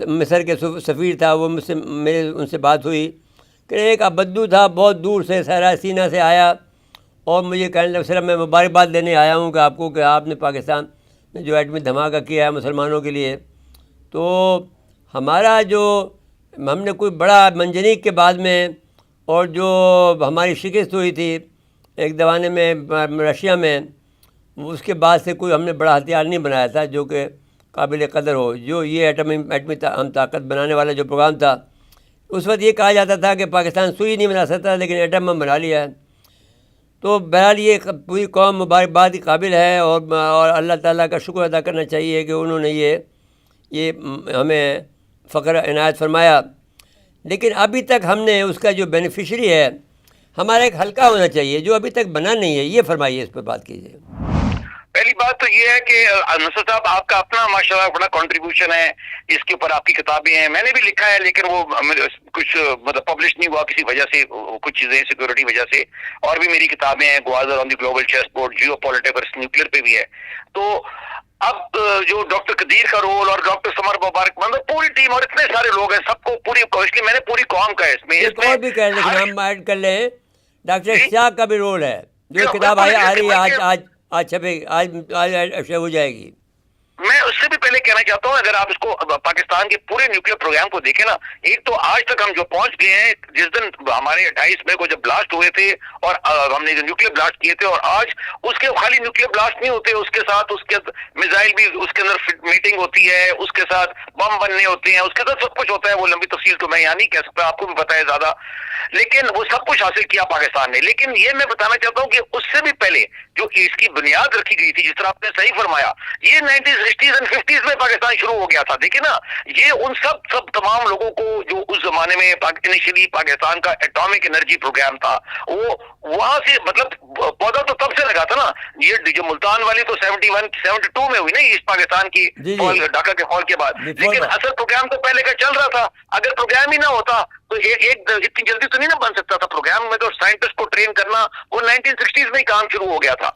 مصر کے سفیر تھا، وہ مجھ سے ان سے بات ہوئی کہ ایک بدو تھا بہت دور سے صحرائے سینا سے آیا اور مجھے کہنے لگا سر میں مبارکباد دینے آیا ہوں کہ آپ کو کہ آپ نے پاکستان میں جو ایٹمی دھماکہ کیا ہے مسلمانوں کے لیے، تو ہمارا جو ہم نے کوئی بڑا منجنیق کے بعد میں اور جو ہماری شکست ہوئی تھی ایک زمانے میں رشیا میں، اس کے بعد سے کوئی ہم نے بڑا ہتھیار نہیں بنایا تھا جو کہ قابل قدر ہو. جو یہ ایٹمی طاقت بنانے والا جو پروگرام تھا، اس وقت یہ کہا جاتا تھا کہ پاکستان سوئی نہیں بنا سکتا لیکن ایٹم بم بنا لیا ہے. تو بہرحال یہ پوری قوم مبارکباد کی قابل ہے اور اللہ تعالیٰ کا شکر ادا کرنا چاہیے کہ انہوں نے یہ ہمیں فخر عنایت فرمایا. لیکن ابھی تک ہم نے اس کا جو بینیفیشری ہے ہمارا ایک حلقہ ہونا چاہیے جو ابھی تک بنا نہیں ہے. یہ فرمائیے، اس پہ بات کیجیے. پہلی بات تو یہ ہے کہ نصر صاحب آپ کا اپنا ماشاءاللہ بڑا کنٹریبیوشن ہے، اس کے اوپر آپ کی کتابیں ہیں، میں نے بھی لکھا ہے لیکن وہ کچھ مطلب پبلش نہیں ہوا کسی وجہ سے، کچھ چیزیں سیکورٹی وجہ سے. اور بھی میری کتابیں ہیں، Gwadar on the global chess board, geopolitics, nuclear پہ بھی ہے. تو اب جو ڈاکٹر قدیر کا رول اور ڈاکٹر سمر مبارک، مطلب پوری ٹیم اور اتنے سارے لوگ ہیں، سب کو پوری کوشش، میں نے پوری قوم کا ہے اس میں. ایک اور بھی کہہ لیکن ہم ایڈ کر لیں، ڈاکٹر اشتیاق کا بھی رول ہے. جو کتاب آ رہی ہے آج چھپے آج ہو جائے گی. میں اس سے بھی پہلے کہنا چاہتا ہوں، اگر آپ اس کو پاکستان کے پورے نیوکلیر پروگرام کو دیکھیں نا، ایک تو آج تک ہم جو پہنچ گئے ہیں، جس دن ہمارے 28 مئی کو جب بلاسٹ ہوئے تھے اور ہم نے جو نیوکلیر بلاسٹ کیے تھے، اور آج اس کے خالی نیوکلیر بلاسٹ نہیں ہوتے، اس کے ساتھ اس کے میزائل بھی، اس کے اندر میٹنگ ہوتی ہے، اس کے ساتھ بم بننے ہوتے ہیں، اس کے ساتھ سب کچھ ہوتا ہے. وہ لمبی تفصیل تو میں یہاں نہیں کہہ سکتا، آپ کو بھی پتہ ہے زیادہ، لیکن وہ سب کچھ حاصل کیا پاکستان نے. لیکن یہ میں بتانا چاہتا ہوں کہ اس سے بھی پہلے جو اس کی بنیاد رکھی گئی تھی، جس طرح آپ نے صحیح فرمایا، یہ 1960s and 50s میں پاکستان شروع ہو گیا تھا. دیکھیں نا، یہ ان سب تمام لوگوں کو جو اس زمانے میں انیشلی پاکستان کا ایٹامک انرجی پروگرام تھا، وہ وہاں سے مطلب پودا تو تب سے لگا تھا نا. یہ جو ملتان والی تو 72 میں ہوئی نا، اس پاکستان کی ڈھاکہ کے فال کے بعد. لیکن اصل پروگرام تو پہلے کا چل رہا تھا. اگر پروگرام ہی نہ ہوتا تو ایک اتنی جلدی تو نہیں نہ بن سکتا تھا پروگرام. میں تو سائنٹسٹ کو ٹرین کرنا وہ 1960s میں ہی کام شروع ہو گیا تھا.